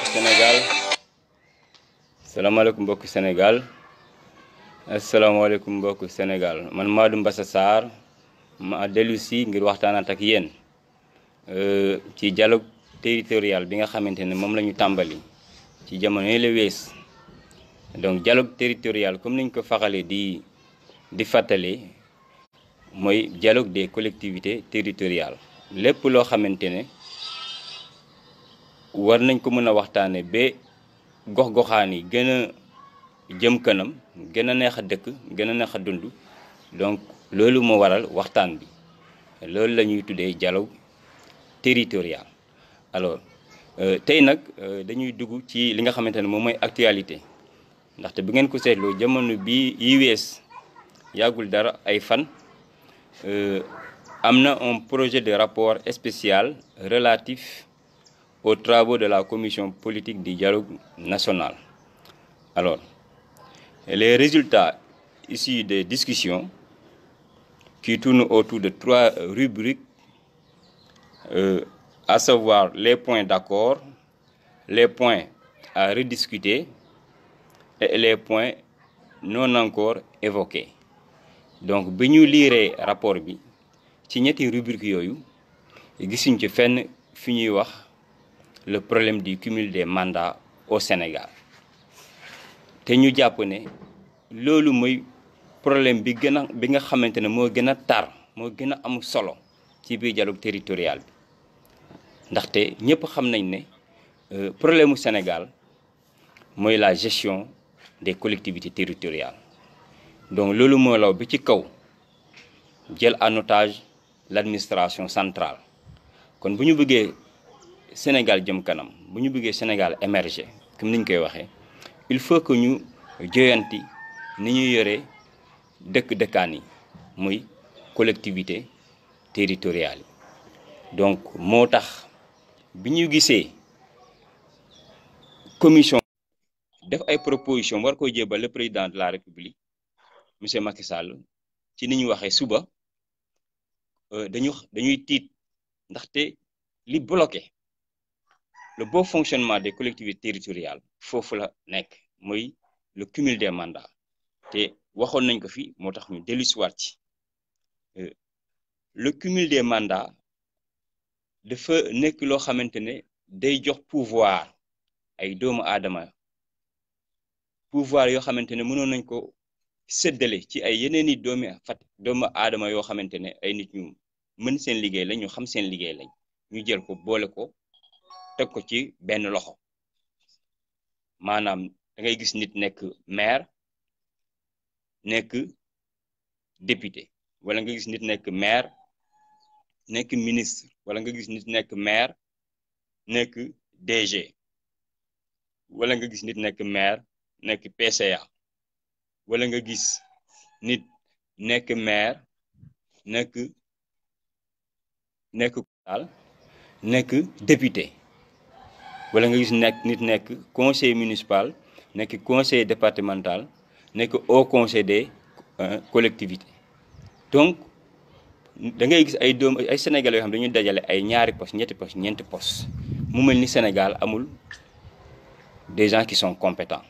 Sénégal salaamaaleykum mbokki Sénégal asalaamaaleykum mbokki Sénégal man Madou Mbassa Sarr ma dellu si ngir waxtaanaat ak yéen ci dialogue territorial bi nga xamante ne moom la ñu tàmbali ci jamono yi la wees. Donc dialogue territorial comme niñ ko faxalee di fàttali mooy dialogue des collectivités territoriales lépp loo xamante ne war nañ ko mën a waxtaane ba gox-goxaan yi gën a jëm kanam gën a neex a dëkk gën a neex a dund. Donc loolu moo waral waxtaan bi loolu la ñuy tuddee dialogue territorial. Alors tey nag dañuy dugg ci li nga xamante ne moom mooy actualité ndaxte bu ngeen ko seetloo jamono bi yi wees yàggul dara ay fan am na un projet de rapport spécial relatif aux travaux de la commission politique du dialogue national. Alors les résultats issus des discussions qui tournent autour de 3 rubriques, à savoir les points d'accord, les points à rediscuter et les points non encore évoqués. Donc bi ñu liiree rapport bi ci ñetti rubrique yooyu gisuñ ci fenn fi ñuy wax le problème du cumul des mandats au Sénégal te ñu jàpp ne loolu mooy problème bi nga xamante ne moo gën a tar moo gën a am solo ci biir dialogue territorial bi ndaxte ñëpp xam nañ ne problème mu Sénégal mooy la gestion des collectivités territoriales. Donc loolu moo law bi ci kaw jël en otage l'administration centrale. Kon bu ñu bëggee Sénégal jëm kanam bu ñu bëggee Sénégal émerger comme ni ñu koy waxee il faut que ñu joyanti ni ñu yore dëkkaan yi muy collectivité territoriale yi. Donc moo tax bi ñu gisee commission def ay proposition war koy jébal le président de la République monsieur Macky Sall ci ni ñu waxee suba dañuy tiit ndaxte li bloqué le bon fonctionnement des collectivités territoriales foofu la nekk mooy le cumul des mandats te waxoon nañ ko fi moo tax ñu dellusiwaat ci le cumul des mandats dafa nekk loo xamante ne day jox pouvoir ay doomu aadama pouvoir yoo xamante ne mënoon nañ ko séddale ci ay yeneen i doomu aadama yoo xamante ne ay nit ñu mën seen liggéey lañ ñu xam seen liggéey lañ ñu jël ko boole ko teg ko ci benn loxo maanaam da ngay gis nit nekk maire nekk député wala nga gis nit nekk maire nekk ministre wala nga gis nit nekk maire nekk DG wala nga gis nit nekk maire nekk PCA wala nga gis nit nekk maire nekk député wala nga gis nit nekk conseil municipal nekk conseil départemental nekk au conseil des collectivités. Donc da ngay gis ay Sénégalais yoo xam dañuy dajale ay ñaari poste ñetti poste ñeenti poste mu mel ni Sénégal amul des gens qui sont compétents.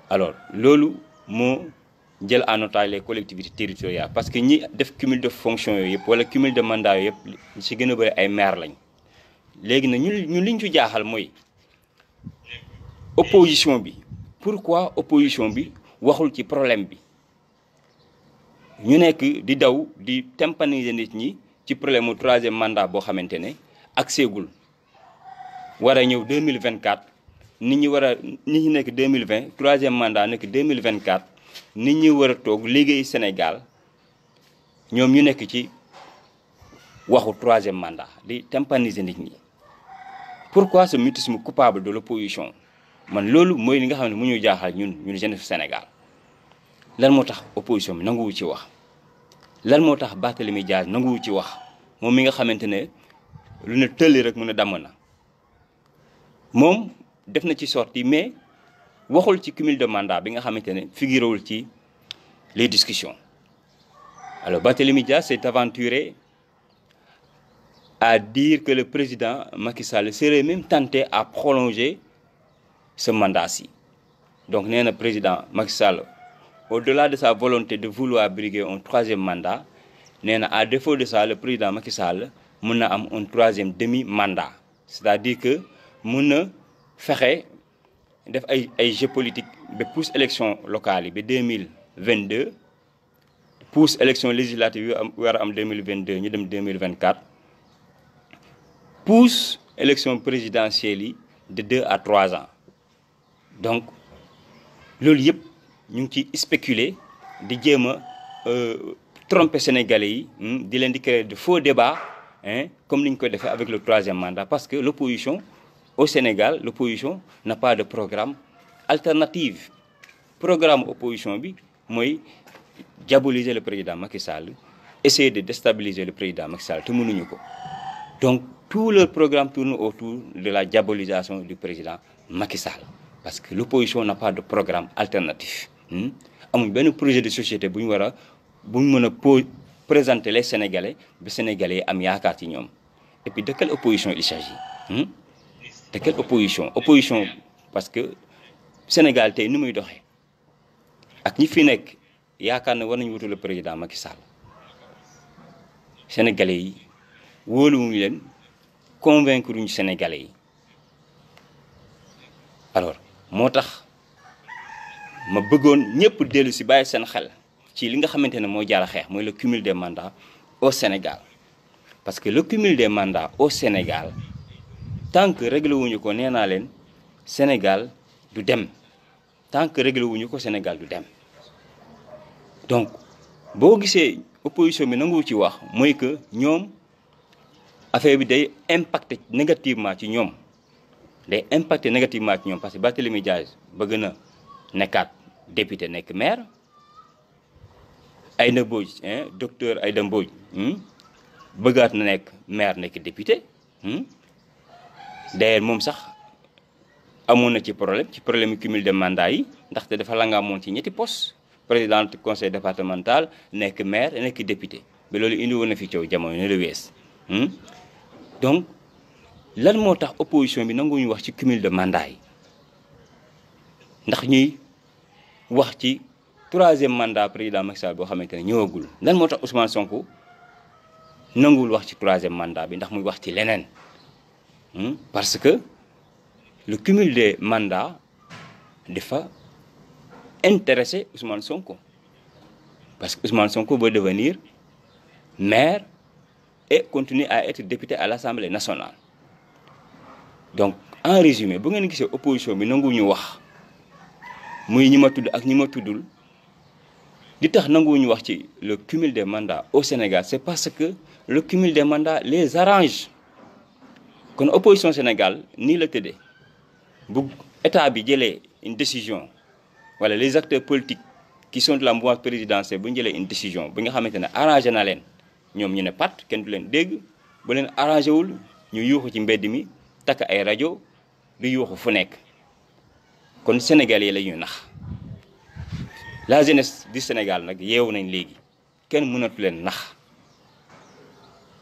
Alors loolu moo jël en otage les collectivités territoriales parce que ñi def cumul de fonction yooyu yëpp wala cumul de mandat yooyu yëpp ci gën a bëri ay maire lañ. Léegi nag ñun liñ ci jaaxal mooy opposition bi pourquoi opposition bi waxul ci problème bi ñu nekk di daw di tympaniser nit ñi ci problème mu 3e mandat boo xamante ne accès gul war a ñëw 2024 nit ñi nekk 2020 3e mandat nekk 2024 nit ñi war a toog liggéey Sénégal ñoom ñu nekk ci waxu 3e mandat di tympaniser nit ñi. Pourquoi ce mutisme coupable de l'opposition man loolu mooy li nga xam ne mu ñu jaaxal ñun jeunesse Sénégal lan moo tax opposition bi nanguwu ci wax lan moo tax Barthélémy Dias nanguwu ci wax moom mi nga xamante ne lu ne tëlli rek mu ne damm na moom def na ci sortie mais waxul ci cumul de mandat bi nga xamante ne figurewul ci les discussions. Alors Barthélémy Dias s'est aventuré à dire que le président Macky Sall serait même tenté à prolonger ce mandat-ci. Donc nee na président Macky Sall au-delà de sa volonté de vouloir briguer un 3e mandat nee na à défaut de ça le président Macky Sall mën na am un 3e demi-mandat, c'est-à-dire que mën na fexe def ay jeu politique ba pousse élection locale yi ba 2022 pousse élection législative yu war a am 2022 ñu dem 2024 pousse élection présidentielle yi de 2 à 3 ans. Donc loolu yëpp ñu ngi ciy spéculer di jéem a tromper sénégalais yi di leen di créer de faux débats comme ni ñu ko defee avec le 3e mandat, parce que l'opposition au Sénégal, l'opposition n'a pas de programme alternatif. Programme opposition bi mooy diaboliser le président Macky Sall, essayer de déstabiliser le président Macky Sall te mënuñu ko. Donc tout leur programme tourne autour de la diabolisation du président Macky Sall, parce que l'opposition n'a pas de programme alternatif. amuñ benn projet de société bu ñu mën a présenter les Sénégalais ba Sénégalais yi am yaakaar ci ñoom. Et puis de quelle opposition il s'agit? De quelle opposition? Opposition parce que Sénégal tey ni muy doxee ak ñi fi nekk yaakaar na war nañu wutu le président Macky Sall. Sénégalais yi wóoluwuñu leen, convaincre ñu Sénégalais yi. Alors moo tax ma bëggoon ñëpp dellu si bàyyi seen xel ci li nga xamante ne moo jar a xeex mooy le cumul des mandats au Sénégal. Parce que le cumul des mandats au Sénégal tant que réglé wuñu ko nee naa leen Sénégal du dem, tant que réglé wuñu ko Sénégal du dem. Donc boo gisee opposition bi nangu ci wax mooy que ñoom affaire bi day impacter négativement ci ñoom, day impacter négativement ci ñoom, parce que Barthélémy Dias bëgg na nekkaat député nekk maire, Aïda Mbodj docteur Aïda Mbodj bëggaat na nekk maire nekk député. D'ailleurs moom sax amoon na ci problème cumul de mandat yi, ndaxte dafa la nga amoon ci ñetti poste, président du conseil départemental nekk maire nekk député, ba loolu indi woon na fi coow jamono ne la wees. Donc lan moo tax opposition bi nanguñu wax ci cumul de mandat yi, ndax ñuy wax ci 3e mandat président Macky Sall boo xamante ne ñëwagul. Lan moo tax Ousmane Sonko nanguwul wax ci 3e mandat bi, ndax muy wax ci leneen. Parce que le cumul des mandats dafa intéressé Ousmane Sonko, parce que Ousmane Sonko veut devenir maire et continuer à être député à l'Assemblée nationale. Donc en résumé bu ngeen gisee opposition bi nanguwuñu wax muy ñi ma tudd ak ñi ma tuddul, li tax nanguwuñu wax ci le cumul des mandats au Sénégal, c'est parce que le cumul des mandats les arrange. Kon opposition Sénégal nii la tëddee, bu état bi jëlee une décision, wala les acteurs politiques qui sont de la mouvance présidentielle bu ñu jëlee une décision bi nga xamante ne arrangé na leen, ñoom ñu ne pat kenn du leen dégg, bu leen arrangé wul ñu yuuxu ci mbedd mi, takk ay rajo di yuuxu fu nekk. Kon Sénégalais yi la ñuy nax. La jeunesse du Sénégal nag yeewu nañ léegi, kenn mënatu leen nax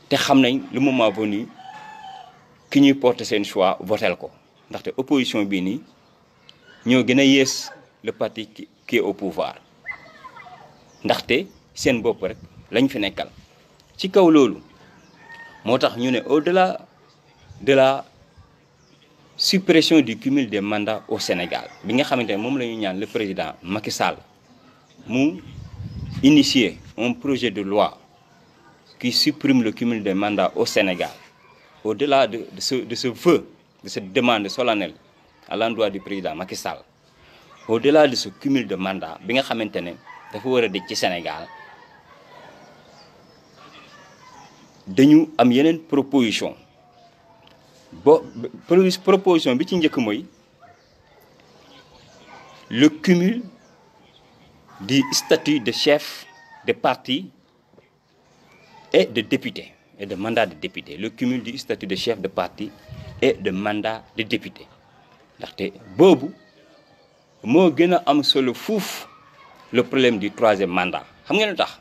te xam nañ le moment venu ki ñuy porter seen choix votel ko, ndaxte opposition bii nii ñoo gën a yées le parti qui est au pouvoir, ndaxte seen bopp rek lañ fi nekkal. Ci kaw loolu moo tax ñu ne au-delà de la suppression du cumul des mandats au Sénégal bi nga xamante ne moom la ñu ñaan le président Macky Sall mu initier un projet de loi qui supprime le cumul des mandats au Sénégal. Au-delà de ce vœu, de cette demande solennelle à l'endroit du président Macky Sall, au-delà de ce cumul de mandats bi nga xamante ne dafa war a dëj ci Sénégal, dañu am yeneen proposition. Proposition bi ci njëkk mooy le cumul du statut de chef de parti et de député et de mandat de député, le cumul du statut de chef de parti et de mandat de député. Ndaxte boobu moo gën a am solo fuuf le problème du 3e mandat. Xam ngeen lu tax?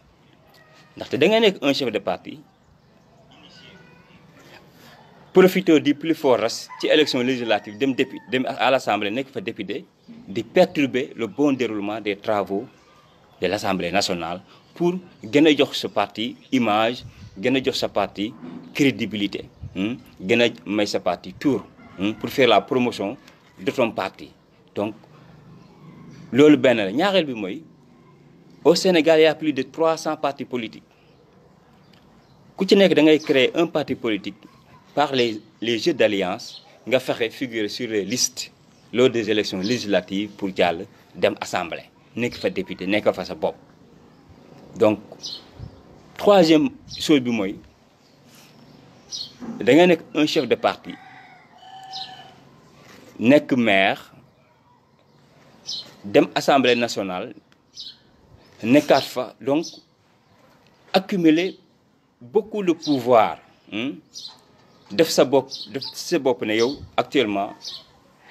Ndaxte da nga nekk un chef de parti, profiter du plus fort reste ci élection législative dem à l'Assemblée nekk fa député di perturber le bon déroulement des travaux de l'Assemblée nationale pour gën a jox sa parti image gën a jox sa parti crédibilité gën a may sa parti tour pour faire la promotion de ton parti. Donc loolu benn la. ñaareel bi mooy au Sénégal il y a plus de 300 partis politiques ku ci nekk da ngay créer un parti politique par les jeux d'alliance nga fexe figurer sur les listes lors des élections législatives pour jàll dem assemblée nekk fa député nekk fa sa bopp. Donc troisième chose bi mooy da nga nekk un chef de parti nekk maire dem assemblée nationale nekkaat fa, donc accumuler beaucoup de pouvoir def sa bopp ne yow actuellement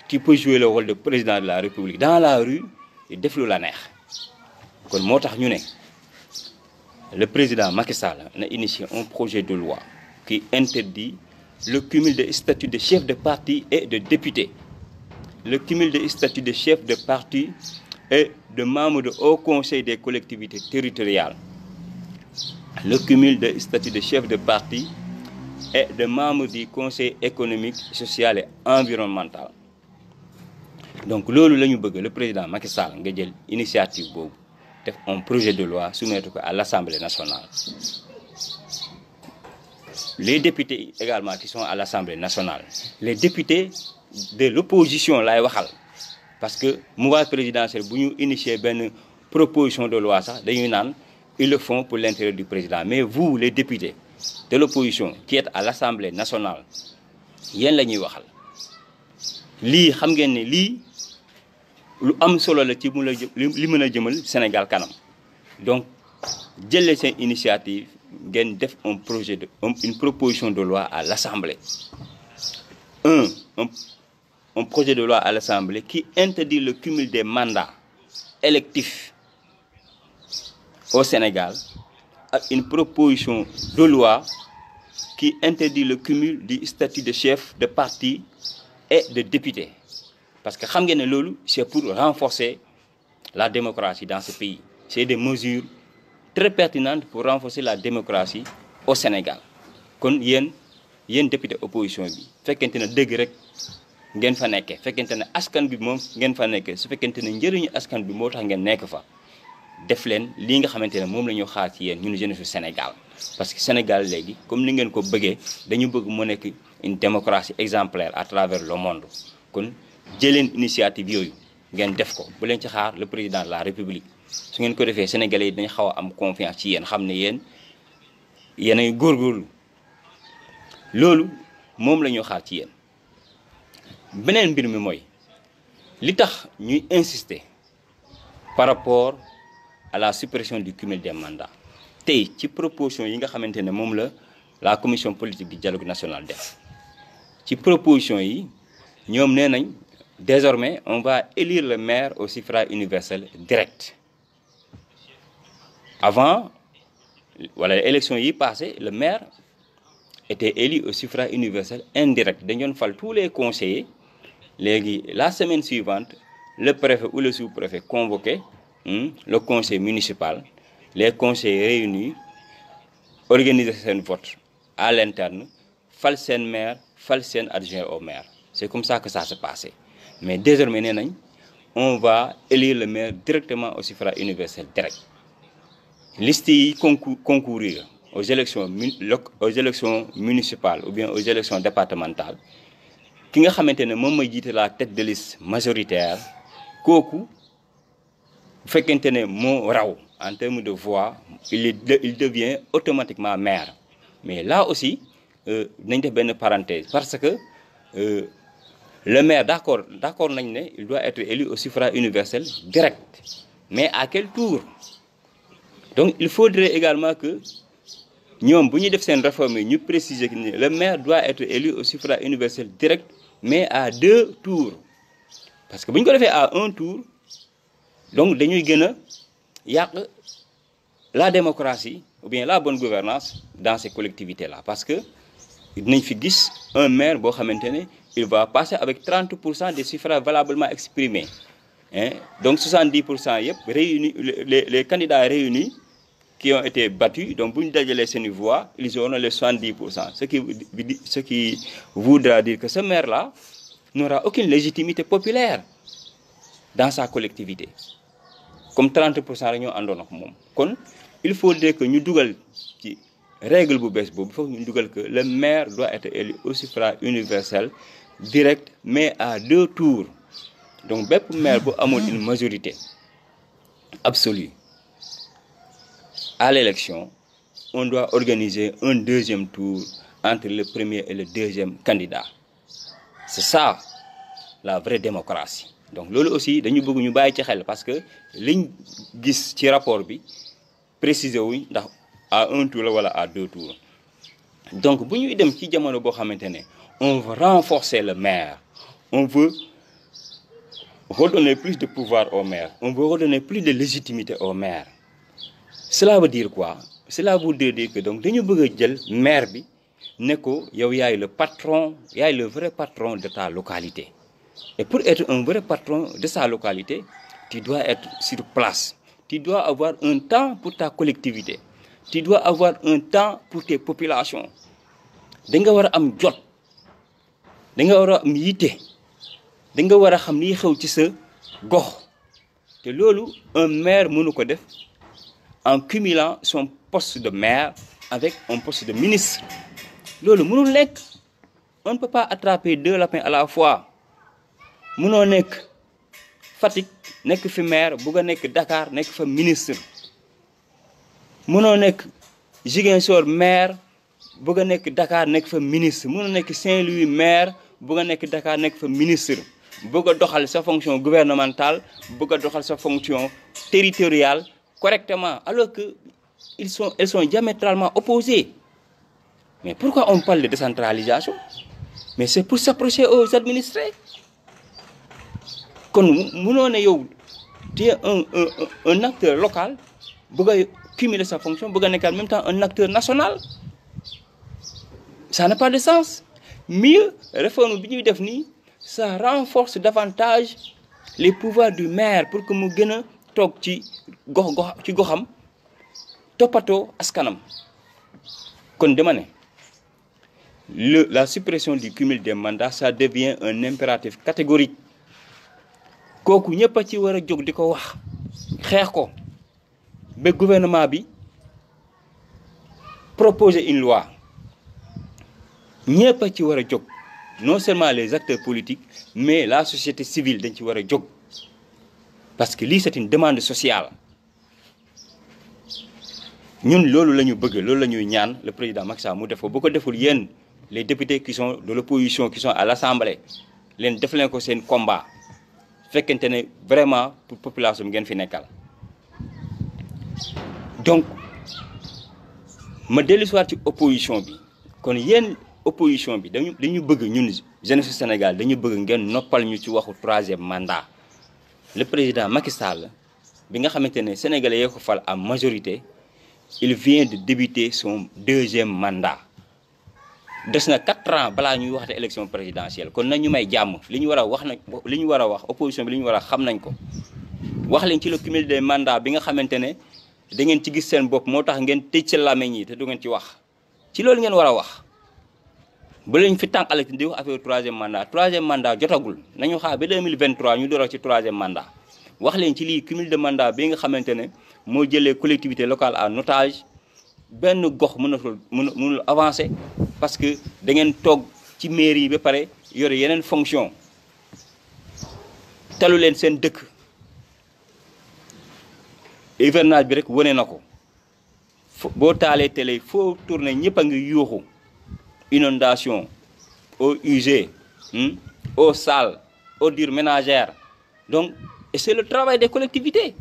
tu peux jouer le rôle de président de la République dans la rue et def lu la neex. kon moo tax ñu ne le président Macky Sall a initié un projet de loi qui interdit le cumul des statuts de chef de parti et de député, le cumul des statuts de chef de parti et de membres de haut conseil des collectivités territoriales, le cumul des statuts de chef de parti et de membres du conseil économique, social et environnemental. Donc loolu la ñu bëgg le président Macky Sall nga jël initiative boobu def un projet de loi soumettre ko à l'Assemblée nationale. Les députés également qui sont à l'Assemblée nationale, les députés de l'opposition laay waxal, parce que mouvance présidentielle bu ñu initier benn proposition de loi sax dañuy naan ils le font pour l'intérêt du président. Mais vous les députés de l'opposition qui êtes à l'Assemblée nationale yéen la ñuy waxal. lii xam ngeen ne lii lu am solo la ci li mën a jëmal Sénégal kanam. Donc jëlee seen initiative ngeen def une proposition de loi à l'Assemblée. Un projet de loi à l'Assemblée qui interdit le cumul des mandats électifs au Sénégal, ak une proposition de loi qui interdit le cumul du statut de chef de parti et de député. Parce que xam ngeen ne loolu c'est pour renforcer la démocratie dans ce pays. C'est des mesures très pertinentes pour renforcer la démocratie au Sénégal. kon yéen député opposition bi fekkente ne dëgg rek ngeen fa nekkee, fekkente ne askan bi moom ngeen fa nekkee, su fekkente ne njëriñu askan bi moo tax ngeen nekk fa, def leen lii nga xamante ne moom la ñu xaar ci yéen ñun jeunesse Sénégal. Parce que Sénégal léegi comme ni ngeen ko bëggee dañu bëgg mu nekk une démocratie exemplaire à travers le monde. kon jëleen initiative yooyu ngeen def ko, bu leen ci xaar le président de la République. su ngeen ko defee Sénégalais yi dañu xaw a am confiance ci yéen, xam ne yéen ay góorgóorlu. loolu moom la ñu xaar ci yéen. beneen mbir mi mooy li tax ñuy insister par rapport à la suppression du cumul des mandats. tey ci proposition yi nga xamante ne moom la commission politique du dialogue national def ci proposition yi ñoom nee nañ désormais on va élire le maire au suffrage universel direct. Avant l'élection yi passé, le maire était élu au suffrage universel indirect. Dañu fal tous les conseillers. Léegi la semaine suivante, le préfet ou le sous-préfet convoquait le conseil municipal, les conseillers réunis, organiser seen vote à l'interne, fal seen maire, fal seen adjoint au maire. C'est comme ça que ça se passait. Mais désormais nee nañ on va élire le maire directement au suffrage universel direct. Liste yi concourir aux élections municipales ou bien aux élections départementales, ki nga xamante ne moom mooy jiite la tête de liste majoritaire, kooku bu fekkente ne moo raw en termes de voix, il devient automatiquement maire. Mais là aussi nañ def benn parenthèse parce que le maire d'accord nañ ne il doit être élu au suffrage universel direct. Mais à quel tour? Donc il faudrait également que ñoom bu ñuy def seen réforme yi ñu préciser que le maire doit être élu au suffrage universel direct, mais à 2 tours. Parce que bu ñu ko defee à 1 tour, donc dañuy gën a yàq la démocratie ou bien la bonne gouvernance dans ces collectivités-là. Parce que dinañ fi gis un maire boo xamante ne il va passer avec 30% des suffrages valablement exprimés hein. Donc 70% yëpp réunis, les candidats réunis qui ont été battus, donc bu ñu dajalee seeni voix ils auront les 70%, ce qui voudra dire que ce maire là n'aura aucune légitimité populaire dans sa collectivité, comme 30% la ñoo àndoon ak moom. Kon il faudrait que ñu dugal ci règle bu bees boobu, il faut ñu dugal que le maire doit être élu au suffrage universel direct mais à 2 tours. Donc bépp maire bu amul une majorité absolue à l'élection, on doit organiser un 2e tour entre le premier et le 2e candidat. C'est ça la vraie démocratie. Donc loolu aussi dañu bëgg ñu bàyyi ci xel, parce que liñ gis ci rapport bi préciser wuñ ndax à 1 tour la wala à 2 tours. Donc bu ñuy dem ci jamono boo xamante ne on veut renforcer le maire, on veut redonner plus de pouvoir au maire, on veut redonner plus de légitimité au maire. Cela veut dire quoi? Cela veut dire que donc dañu bëgg a jël maire bi ne ko yow yaay le patron, yaay le vrai patron de ta localité. Et pour être un vrai patron de sa localité, tu dois être sur place. Tu dois avoir un temps pour ta collectivité. Tu dois avoir un temps pour tes populations. Da nga war a am jot. Da nga war a am yitte. Da nga war a xam li xew ci sa gox. Te loolu un maire mënu ko def en cumulant son poste de maire avec un poste de ministre. Loolu mënul nekk. On ne peut pas attraper 2 lapins à la fois. Mënoo nekk Fatick nekk fi maire, bëgg a nekk Dakar nekk fa ministre. Mënoo nekk Ziguinchor maire, bëgg a nekk Dakar nekk fa ministre. Mënoo nekk Saint-Louis maire, bëgg a nekk Dakar nekk fa ministre. Bëgg a doxal sa fonction gouvernementale, bëgg a doxal sa fonction territoriale correctement, alors que elles sont diamétralement opposées. Mais pourquoi on parle de décentralisation? Mais c'est pour s'approcher aux administrés. Kon mënoo ne yow tu es un acteur local bëgg a cumuler sa fonction, bëgg a nekk en même temps un acteur national. Ça n'a pas de sens. Mieux, réforme bi ñuy def nii, ça renforce davantage les pouvoirs du maire pour que mu gën a toog ci goxam toppatoo askanam. Kon dama ne la suppression du cumul des mandats, ça devient un impératif catégorique. Kooku ñëpp a ci war a jóg di ko wax xeex ko ba gouvernement bi proposer une loi. Ñëpp a ci war a jóg, non seulement les acteurs politiques mais la société civile dañ ci war a jóg, parce que lii c'est une demande sociale. Ñun loolu la ñu bëgg, loolu la ñuy ñaan le président Macky Sall mu def ko. Bu ko deful yéen les députés qui sont de l'opposition, qui sont à l'Assemblée, leen def leen ko seen combat. Fekkente ne vraiment pour population bi ngeen fi nekkal. Donc ma dellu si waat ci opposition bi. Kon yéen opposition bi dañu bëgg ñun jeunesse Sénégal dañu bëgg ngeen noppal ñu ci waxu 3e mandat. Le président Macky Sall bi nga xamante ne sénégalais yoo ko fal à majorité, il vient de débuter son 2e mandat. Des na 4 ans balaa ñuy waxte élection présidentielle. Kon nañu may jàmm, li ñu war a wax nag, li ñu war a wax opposition bi li ñu war a xam nañ ko. Wax leen ci le cumul des mandats bi nga xamante ne da ngeen ci gis seen bopp moo tax ngeen tëj seen làmmiñ yi te du ngeen ci wax. Ci loolu ngeen war a wax. Ba lañ fi tànqale di wax affaire 3e mandat. 3e mandat jotagul, nañu xaar ba 2023 ñu door ci 3e mandat. Wax leen ci lii cumul de mandat bi nga xamante ne moo jëlee collectivité locale en otage. Benn gox mënul avancer parce que da ngeen toog ci mairie yi ba pare yore yeneen fonction talu leen seen dëkk. Hivernage bi rek wane na ko, boo taalee télé foo tourner ñëpp a ngi yuuxu inondation, eaux usées, eau sale, ordures ménagères. Donc et c'est le travail des collectivités.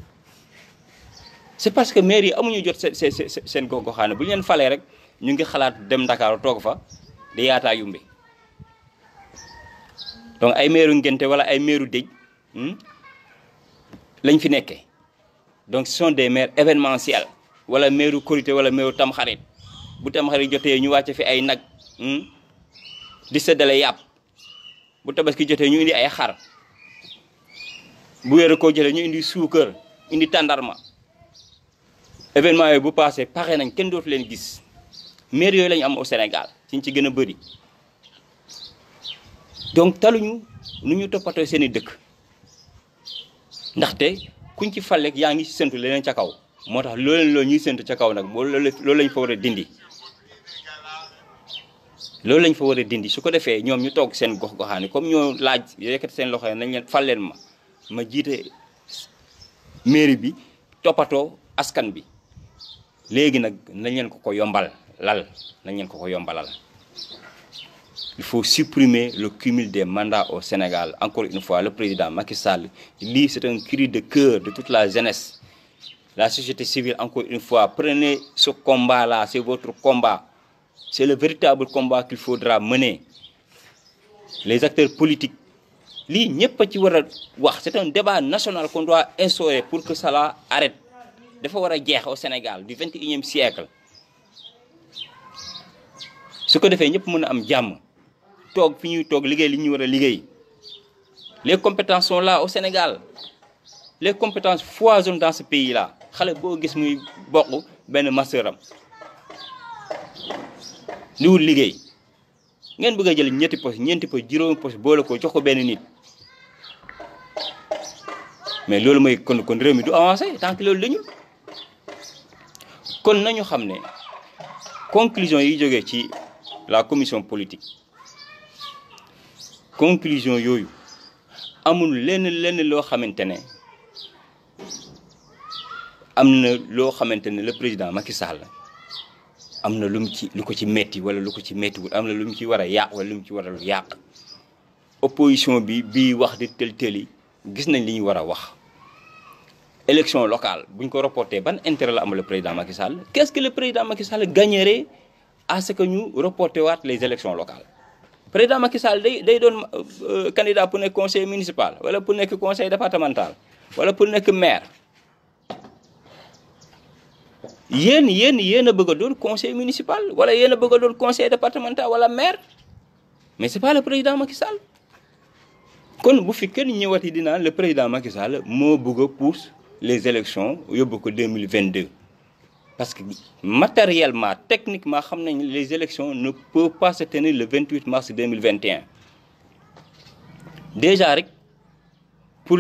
C'est parce que maire yi amuñu jot seen gox-goxaane bu ñu leen falee rek ñu ngi xalaat dem Dakar toog fa di yaataa yumbe. Donc ay meeru ngente wala ay meeru dëj lañ fi nekkee. Donc ce sont des maires événementiels wala meeru korité wala meeru tamxarit. Bu tamxarit jotee ñu wàcce fi ay nag di séddale yàpp bu tabaski jotee ñu indi ay xar bu weeru koo jotee ñu indi suukar indi tàndarma événement yooyu bu passé pare nañ kenn dootu leen gis maire yooyu lañu am au Sénégal ci ci gën a bëri donc taluñu nu ñu toppatoo seen i dëkk ndaxte kuñ ci fàllek yaa ngi séntu leneen ca kaw moo tax loolu ñuy séntu ca kaw nag loolu lañ fa war a dindi loolu lañ fa war a dindi su ko defee ñoom ñu toog seen gox-goxaani comme ñoo laaj yëkkati seen loxo nañ leen fal leen ma jiite mairie bi toppatoo askan bi léegi nag nañ leen ko yombal nañ leen ko yombalal. Il faut supprimer le cumul des mandats au Sénégal. Encore une fois, le président Macky Sall, lui, c'est un cri de cœur de toute la jeunesse. La société civile, encore une fois, prenez ce combat-là, c'est votre combat. C'est le véritable combat qu'il faudra mener. Les acteurs politiques, c'est un débat national qu'on doit instaurer pour que cela arrête. Il faut guerre au Sénégal du 21e siècle. Ce que nous faisons, les compétences sont là au Sénégal. Les compétences foisonnent dans ce pays-là. Xalé bo gis muy bokku ben masteram. Li wul liggéey. Ngeen bëgg jël ñetti poste, ñenti poste, juroom poste boole ko jox ko ben nit. Mais lolu moy kon réew mi du avancer tant que lolu dañu. Kon nañu xamné conclusion yi joggé ci la commission politique. Conclusion yoyu amul lenn lo xamantene le président Macky Sall amna lu ko ci metti wala lu ko ci metti wul amna lu ci wara yaq wala lu ci wara yaq opposition bi wax di tel gis nañ li ñu wara wax élection locale buñ ko reporter ban intérêt la am le président Macky Sall qu'est-ce que le président Macky Sall gagnerait à ce que ñu reporter waat les élections locales. Président Macky Sall day doon candidat pour nekk conseil municipal wala pour nekk conseil départemental wala pour nekk maire yéen a bëgg a doon conseil municipal wala yéen a bëgg a doon conseil départemental wala maire mais c'est pas le président Macky Sall. kon bu fi kenn ñëwati dina le président Macky Sall moo bëgg a pousse les élections yóbbu ko 2022 parce que matériellement techniquement xam nañ les élections ne peuvent pas se tenir le 28 mars 2021 déjà rek pour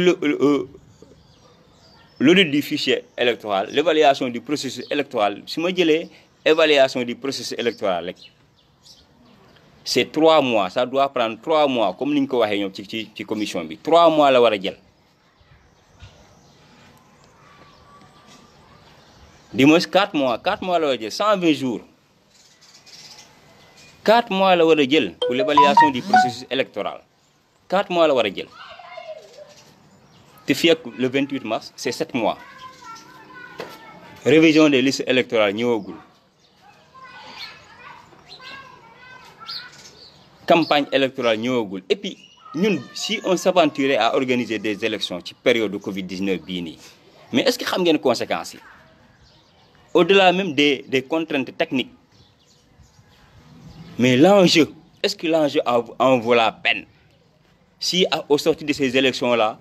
l'audit du fichier électoral l'évaluation du processus électoral si ma jëlee évaluation du processus électoral rek c'est 3 mois ça doit prendre 3 mois comme niñ ko waxee ñoom ci commission bi 3 mois la war a jël dimanche 4 mois la war a jël 120 jours 4 mois la war a jël pour l'évaluation du processus électoral 4 mois la war a jël te fii ak le 28 mars c'est 7 mois révision des listes électorales ñëwagul campagne électorale ñëwagul et puis ñun si on s'aventurait à organiser des élections ci période de Covid-19 bii nii mais est-ce que xam ngeen conséquences yi au-delà même des contraintes techniques mais l'enjeu est-ce que l'enjeu en vaut la peine si au sortir de ces élections-là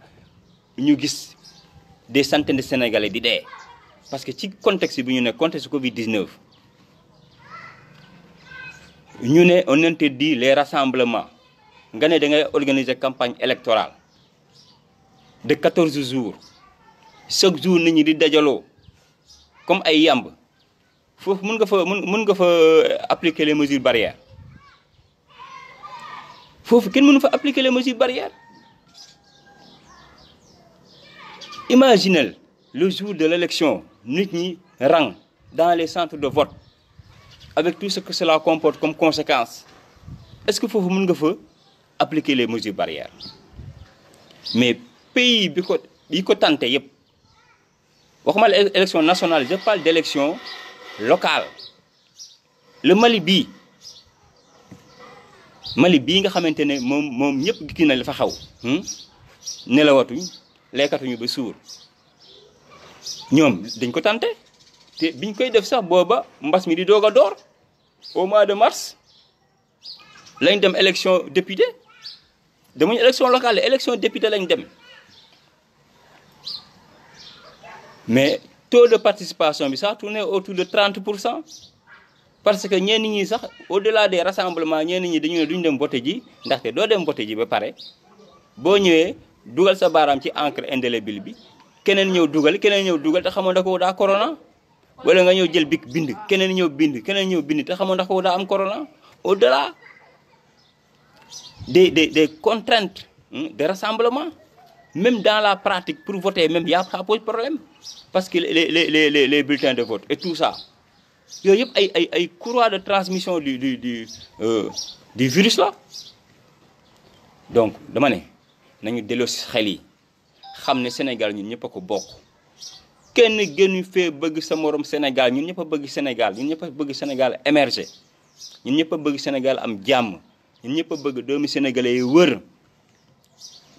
ñu gis des centaines de Sénégalais di dee parce que ci contexte bi ñu ne contexte Covid-19 ñu ne on interdit les rassemblements nga ne da ngay organiser campagne électorale de 14 jours chaque jour nit ñi di dajaloo comme ay yamb foofu mën nga fa appliquer les mesures barrières foofu kenn mënu fa appliquer les mesures barrières. Imaginez le jour de l'élection, nit ñi rang dans les centres de vote avec tout ce que cela comporte comme conséquence. Est-ce que foofu mën nga fa appliquer les mesures barrières? Mais pays bi ko tenté yépp waxuma l'élection nationale, je parle d'élection locale. Le Mali bii nga xamante ne moom ñëpp gis na li fa xaw nelawatuñ lekkatuñu ba suur ñoom dañ ko tenté te biñ koy def sax booba mbas mi di doog a door au mois de mars lañ dem élection député demuñu élection locale élection député lañ dem mais taux de participation bi ça tourne autour de 30% parce que ñenn ñi sax au-delà des rassemblements ñenn ñi dañu ne duñ dem voté ji ndaxte doo dem voté ji ba pare boo ñëwee dugal sa baaraam ci encre indélébile bi keneen ñëw dugal te xamoon da ko daa corona wala nga ñëw jël bic bind keneen ñëw bind te xamoon da ko daa am corona au-delà des contraintes de rassemblement même dans la pratique pour voter même ça pose problème parce que les bulletins de vote et tout ça yooyu yëpp ay courroies de transmission du virus là donc dama ne nañu delloo si xel yi xam ne Sénégal ñun ñëpp a ko bokk kenn gënu fee bëgg sa morom Sénégal ñun ñëpp a bëgg Sénégal ñun ñëpp a bëgg Sénégal émerger ñun ñëpp a bëgg Sénégal am jàmm ñun ñëpp a bëgg doomi sénégalais yi wër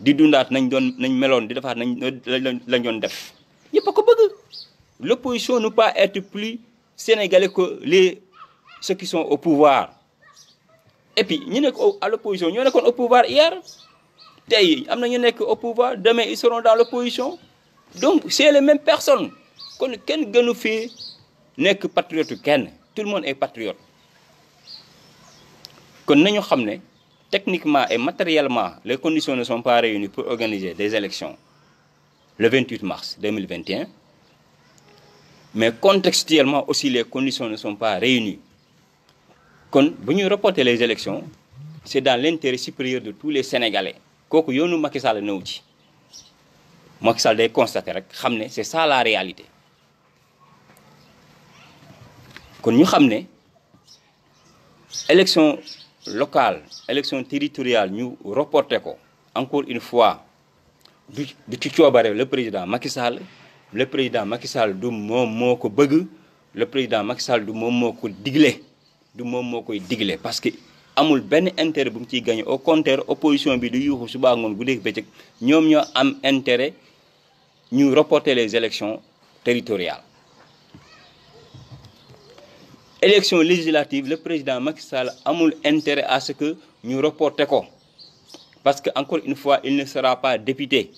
di dundaat nañ meloon di defaat lañ doon def ñëpp a ko bëgg. L'opposition ne peut pas être plus sénégalais que ceux qui sont au pouvoir et puis ñu nekk à l'opposition ñoo nekkoon au pouvoir hier tey am na ñu nekk au pouvoir demain ils seront dans l'opposition donc c'est les mêmes personnes kon kenn gënu fii nekk patriote kenn tout le monde est patriote kon nañu xam ne techniquement et matériellement les conditions ne sont pas réunies pour organiser des élections le 28 mars 2021 mais contextuellement aussi les conditions ne sont pas réunies kon bu ñuy reporter les élections c'est dans l'intérêt supérieur de tous les Sénégalais kooku yoonu Macky Sall newu ci Macky Sall day constater rek xam ne c'est ça la réalité kon ñu xam ne élection locale élection territoriale ñu reporter ko encore une fois du ci coobare le président Macky Sall du moom moo ko bëgg le président Macky Sall du moom moo ko digle du moom moo koy digle parce que amul benn intérêt bu mu ciy gagné au contraire opposition bi du yuuxu suba ngoon guddeeg bëccëg ñoom ñoo am intérêt ñu reporter les élections territoriales. Élection législative le président Macky Sall amul intérêt à ce que ñu reporter ko parce que encore une fois il ne sera pas député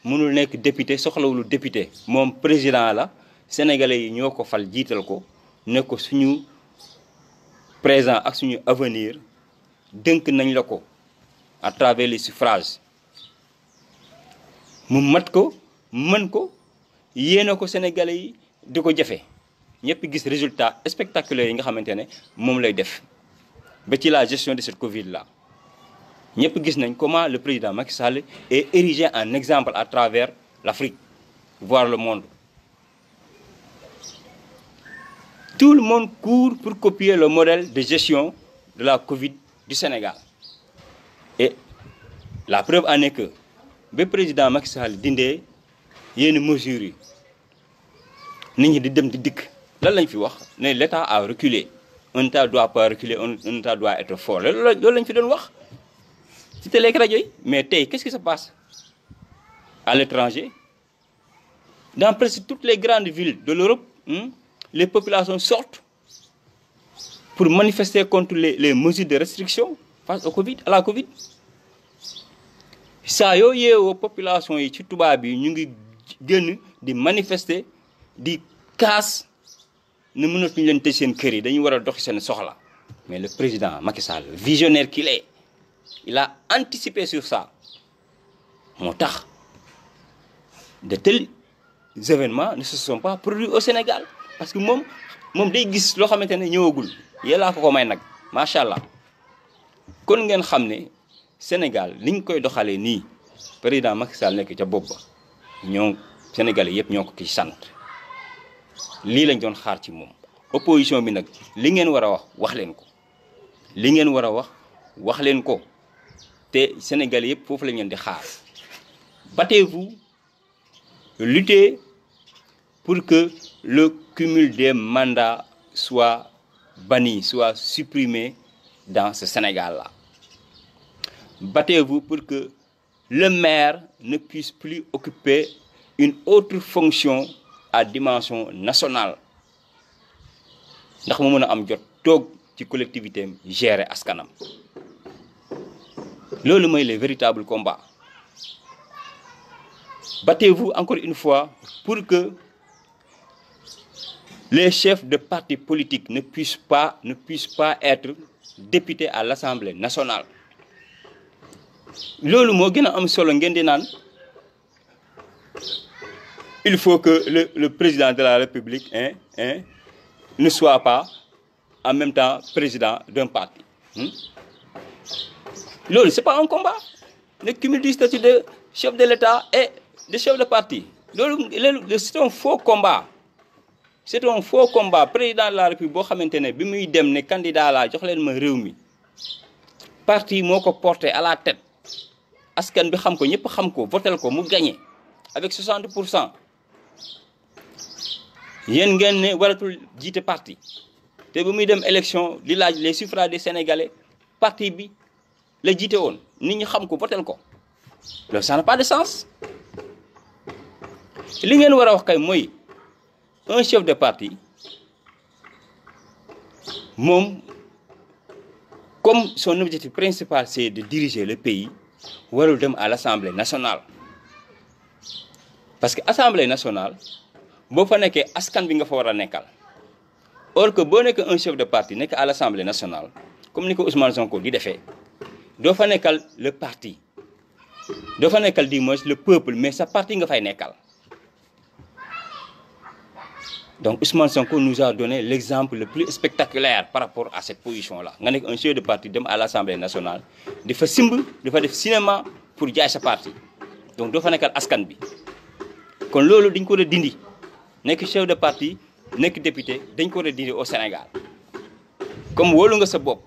mënul nekk député soxlawul député moom président la sénégalais yi ñoo ko fal jiital ko ne ko suñu présent ak suñu avenir dënk nañ la ko à travers les suffrages mu mat ko mën ko yéene ko sénégalais yi di ko jafe ñëpp gis résultat spectaculaire yi nga xamante ne moom lay def ba ci la gestion de cette Covid là ñëpp gis nañ comment le président Macky Sall est érigé en exemple à travers l'Afrique voire le monde. Tout le monde court pour copier le modèle de gestion de la Covid du Sénégal et la preuve en est que ba président Macky Sall dindee yenn mesures yi nit ñi di dem di dikk lan lañ fi wax ne l'État a reculé un État doit pas reculer un État doit être fort loolu lañ fi doon wax ci télé ak rajo yi mais tey qu'est-ce qui se passe à l'étranger dans presque toutes les grandes villes de l'Europe les populations sortent pour manifester contre les mesures de restriction face au Covid à la Covid saa yoo yeewoo population yi ci tubaab yi ñu ngi génn di manifester di kaas ne mënatuñu leen tëj seen kër yi dañuy war a doxi seen soxla mais le président Macky Sall visionnaire qu'il est il a anticipé sur ça moo tax de tels événements ne se sont pas produits au Sénégal parce que moom day gis loo xamante ne ñëwagul yàllaa ko may nag macha allah kon ngeen xam ne Sénégal liñ koy doxalee nii président Macky Sall nekk ca bopp ba ñoo Sénégalais yëpp ñoo ko ki sant lii lañ doon xaar ci moom opposition bi nag li ngeen war a wax leen ko li ngeen war a wax leen ko te Sénégalais yëpp foofu lañ leen di xaar battez-vous luttez pour que le cumul des mandats soit banni, soit supprimé dans ce Sénégal-là. Battez-vous pour que le maire ne puisse plus occuper une autre fonction à dimension nationale. ndax mu mën a am jot toog ci collectivité am gérer askanam loolu mooy les véritables combats. Battez-vous encore une fois pour que les chefs de partis politiques ne puissent pas être députés à l'Assemblée nationale. loolu moo gën a am solo ngeen di naan il faut que le président de la République ne soit pas en même temps président d'un parti. loolu c'est pas un combat. Le cumul du statut de chef de l'État et de chef de parti loolu c'est un faux combat. C'est un faux combat. Président de la République boo xamante ne bi muy dem ne candidat laa jox leen ma réew mi parti moo ko porté à la tête askan bi xam ko ñëpp xam ko votel ko mu gagné avec 60%. yéen ngeen ne waratul jiite parti te bi muy dem élection di laaj les suffrages des Sénégalais parti bi la jiite woon nit ñi xam ko votel ko loolu ça n'a pas de sens. li ngeen war a wax kay mooy un chef de parti moom comme son objectif principal c'est de diriger le pays warul dem à l'Assemblée nationale parce que Assemblée nationale boo fa nekkee askan bi nga fa war a nekkal or que boo nekk un chef de parti nekk à l'Assemblée nationale comme ni ko Ousmane Sonko di defee doo fa nekkal le parti doo fa nekkal du moins le peuple mais sa parti nga fay nekkal. Donc Ousmane Sonko nous a donné l'exemple le plus spectaculaire par rapport à cette position-là. nga nekk un chef de parti dem à l'Assemblée nationale di fa simb di fa def cinéma pour jaay sa parti donc doo fa nekkal askan bi kon loolu dañ ko war a dindi nekk chef de parti nekk député dañ ko war a dindi au Sénégal comme wóolu nga sa bopp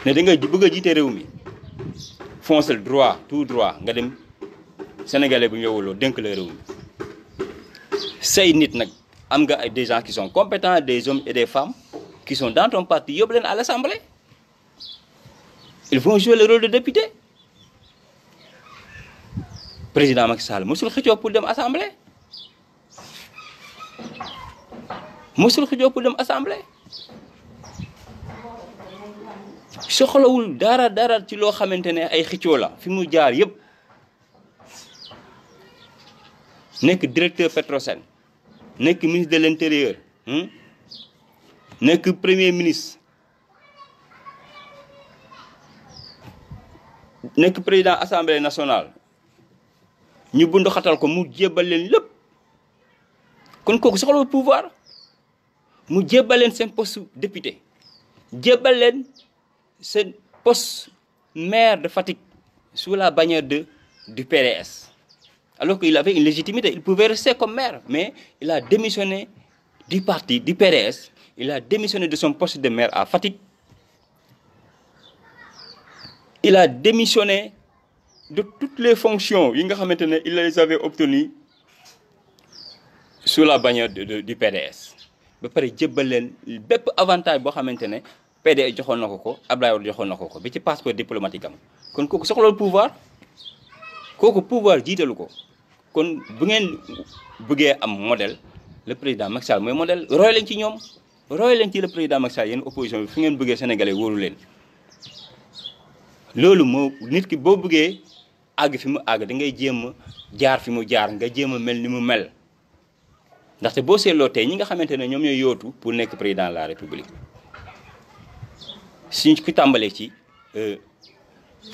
ne da nga bëgg a jiite réew mi foncer droit tout droit nga dem sénégalais bu ñëwuloo dénk la réew mi say nit nag. am nga des gens qui sont compétents des hommes et des femmes qui sont dans ton parti yóbbu leen à l'Assemblée ils vont jouer le rôle de député. Président Macky Sall mosul xëccoo pour dem assemblée soxlawul dara ci loo xamante ne ay xëccoo la fi mu jaar yëpp nekk directeur Petrosen nekk ministre de l'intérieur nekk premier ministre nekk président assemblée nationale ñu bundu xatal ko mu jébbal leen lépp kon kooku soxlawul pouvoir mu jébbal leen seen poste député jébbal leen seen poste maire de Fatick sous la bannière du PDS. Alors qu'il avait une légitimité, il pouvait rester comme maire, mais il a démissionné du parti, du PDS, il a démissionné de son poste de maire à Fatick, il a démissionné de toutes les fonctions yi nga xamante ne il les avait obtenues sous la bannière du PDS. ba pare jébbal leen bépp avantage boo xamante ne PDS joxoon na ko Abdoulaye Wade joxoon na ko bi ci passeport diplomatique am kon kooku soxlawul pouvoir kooku pouvoir jiitalu ko. kon bu ngeen bëggee am modèle le président Macky Sall mooy modèle roy leen ci ñoom roy leen ci le président Macky Sall yéen opposition bi fu ngeen bëggee sénégalais wóoru leen loolu moo nit ki boo bëggee àgg fi mu àgg da ngay jéem a jaar fi mu jaar nga jéem a mel ni mu mel ndaxte boo seetloo tey ñi nga xamante ne ñoom ñooy yootu pour nekk président de la république suñ ko tàmbalee ci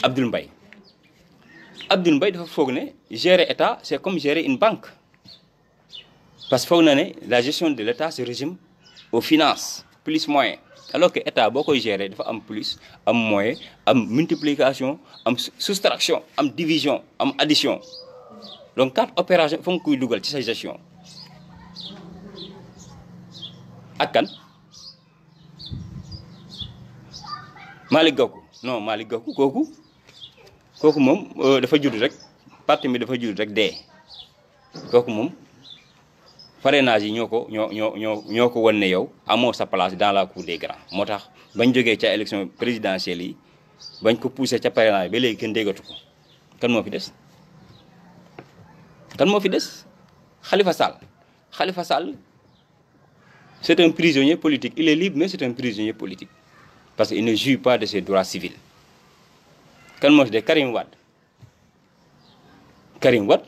Abdoul Mbaye dafa foog ne gérer état c'est comme gérer une banque parce que foog na ne la gestion de l'état se résume aux finances plus moyen alors que état boo koy gérer dafa am plus am moyen am multiplication am soustraction am division am addition donc 4 opérations foog nga koy dugal ci sa gestion ak kan Malick Gakou kooku moom dafa judd rek parti mi dafa judd rek dee kooku moom parrainage yi ñoo ko wan ne yow amoo sa place dans la cour des grands moo tax bañ jógee ca élection présidentielle yi bañ ko poussé ca parrainage ba léegi kenn déggatu ko kan moo fi des Khalifa Sall c'est un prisonnier politique il est libre mais c'est un prisonnier politique parce qu'il ne jouit pas de ses droits civils kan moo ci des Karim Wade. Karim Wade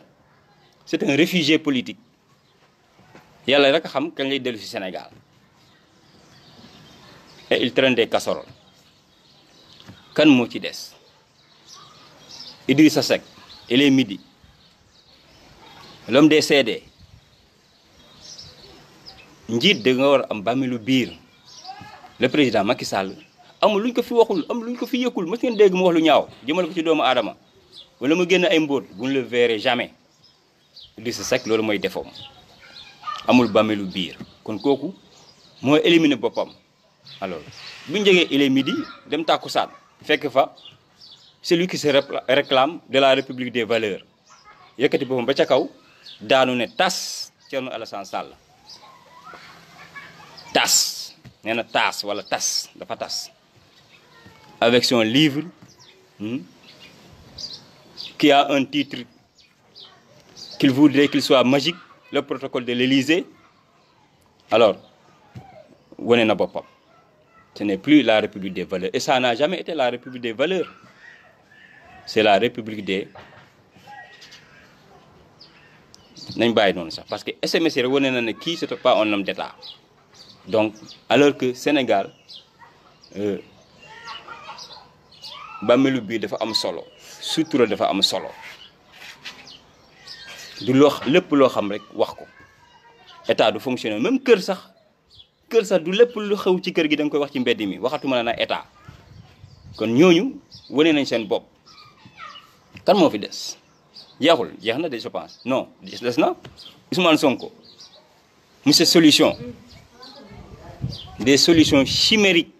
c'est un réfugié politique yàlla rek a xam kañ lay dellu ci Sénégal et il traîne des casseroles. Kan moo ci des Idrissa Seck il est midi l'homme des CD njiit da nga war a am bàmmeelu biir. Le président Macky Sall amul luñ ko fi waxul amul luñ ko fi yëkkul mës ngeen dégg mu wax lu ñaaw jëmale ko ci doomu aadama wala mu génn ay mbóot vous ne le verrez jamais. Idrissa Seck loolu mooy defoom amul bàmmeelu biir kon kooku mooy éliminer boppam. Alors bu ñu jógee il est midi dem tàkkusaan fekk fa celui qui se réclame de la République des valeurs yëkkati boppam ba ca kaw daanu ne tas Thierno Alassane Sall tas nee na taas wala tas dafa tas avec son livre qui a un titre qu'il voudrait qu'il soit magique, le protocole de l'Élysée. Alors wane na boppam ce n'est plus la République des valeurs et ça n'a jamais été la République des valeurs, c'est la République des nañ bàyyi noonu sax parce que SMS yi rek wane na ne kii c'est pas un homme d'État. Donc alors que Sénégal bàmmeelu bii dafa am solo sutura dafa am solo du loo lépp loo xam rek wax ko état du fonctionner même kër sax du lépp lu xew ci kër gi da nga koy wax ci mbedd mi waxatuma na état. kon ñooñu wane nañ seen bopp. kan moo fi des jeexul jeex na de je pense non des na Ousmane Sonko monsieur solution des solutions chimériques.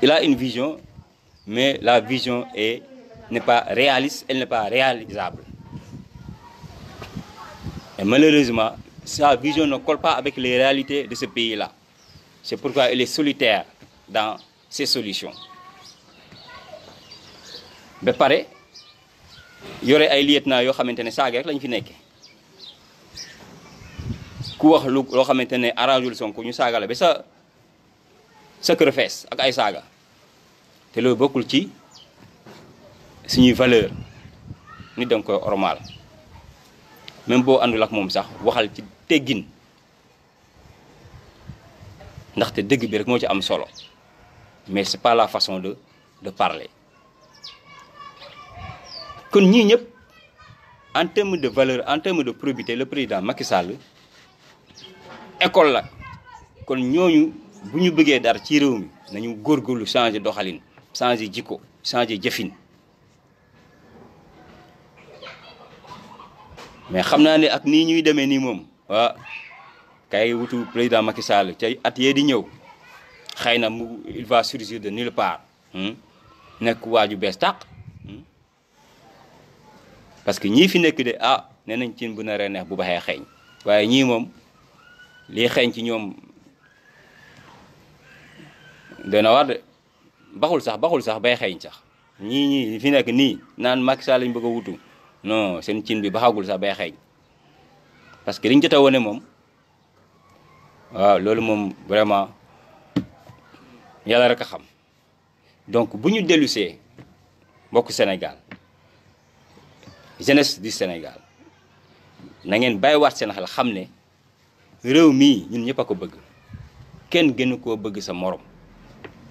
Il a une vision mais la vision n'est pas réaliste, elle n'est pas réalisable. Et malheureusement, sa vision ne colle pas avec les réalités de ce pays-là. C'est pourquoi il est solitaire dans ses solutions. Ba pare yore ay lieutenant yoo xamante ne saaga rek lañ fi nekkee ku wax loo xamante ne arrangewul Sonko ñu saaga la ba sa kër fees ak ay saaga te loolu bokkul ci suñuy valeur nit danga koy ormal même boo àndul ak moom sax waxal ci teggin ndaxte dëgg bi rek moo ci am solo mais c'est pas la façon de parler. kon ñii ñëpp en termes de valeur en termes de probité le président Macky Sall école la kon ñooñu bu ñu bëggee dara ci réew mi nañu góorgóorlu changer doxalin changer jikko changer jëfin. mais xam naa ne ak nii ñuy demee nii moom kay wutu président Macky Sall ca at yee di ñëw xëy na il va surgir de nulle part nekk waaju bees tàq. parce que ñii fi nekk de nee nañ cin bu naree neex bu baxee xeeñ waaye ñii moom lii xeeñ ci ñoom dana war de baxul sax bay xeeñ sax ñii fi nekk nii naan Macky Sall lañ bëgg a wutu non seen cin bi baxagul sax bay xeeñ parce que liñ jot a wone moom waaw loolu moom vraiment yàlla rek a xam. donc bu ñu dellusee mbokk Sénégal jeunesse du Sénégal na ngeen bàyyiwaat seen xel xam ne réew mii ñun ñëpp a ko bëgg kenn gënu koo bëgg sa morom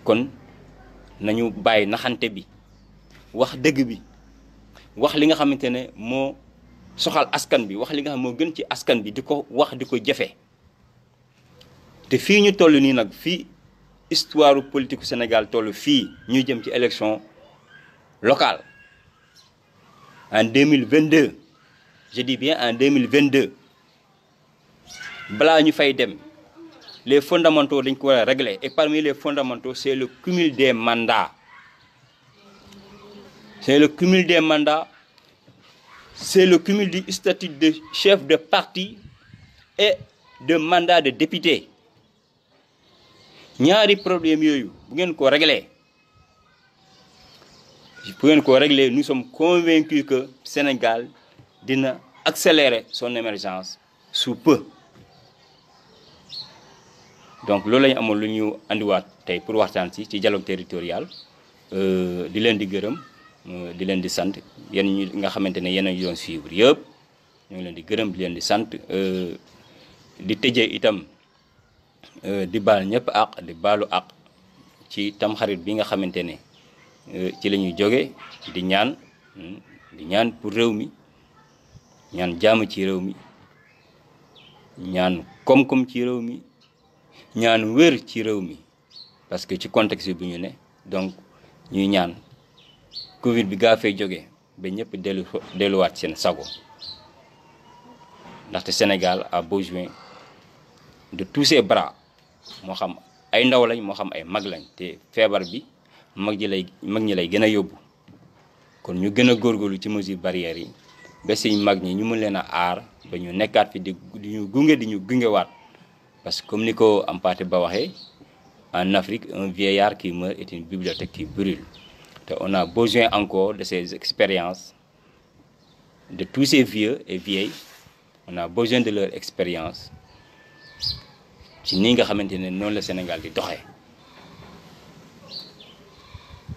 kon nañu bàyyi naxante bi wax dëgg bi wax li nga xamante ne moo soxal askan bi wax li nga xam moo gën ci askan bi di ko wax di ko jëfe te fii ñu toll nii nag fii histoire politique Sénégal toll fii ñu jëm ci élection locale en 2022 je dis bien en 2022 balaa ñu fay dem les fondamentaux dañ ko war a régler et parmi les fondamentaux c'est le cumul des mandats. C'est le cumul des mandats, c'est le cumul du statut de chef de parti et de mandat de député. ñaari problème yooyu bu ngeen ko régler nous sommes convaincus que Sénégal dina accélérer son émergence sous peu. donc loolu lañu amoon lu ñu andiwaat tey pour waxtaan ci dialogue territorial di leen di gërëm di leen di sant yéen ñi nga xamante ne yéen a doon suivre yëpp ñu ngi leen di gërëm di leen di sant di tëjee itam di baal ñëpp àq di baalu àq ci tamxarit bi nga xamante ne ci la ñuy jóge di ñaan pour réew mi ñaan jàmm ci réew mi ñaan koom-koom ci réew mi ñaan wér ci réew mi parce que ci contexte bi ñu ne donc ñuy ñaan Covid bi gaa fay jóge ba ñëpp delluwaat seen sago ndaxte Sénégal a besoin de tous ses bras moo xam ay ndaw lañ moo xam ay mag lañ te feebar bi mag ñi lay gën a yóbbu kon ñu gën a góorgóorlu ci mesures barrières yi ba suñ mag ñi ñu mën leen a aar ba ñu nekkaat fi di ñu gungewaat parce que comme ni ko Hampâté Bâ waxee en Afrique un vieillard qui meurt est une bibliothèque qui brûle te on a besoin encore de ces expériences de tous ces vieux et vieilles on a besoin de leur expérience ci ni nga xamante ne noonu la Sénégal di doxee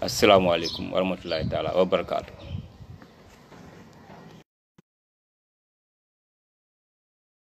asalaamaaleykum wa rahmatulahi taala wa barakaatu.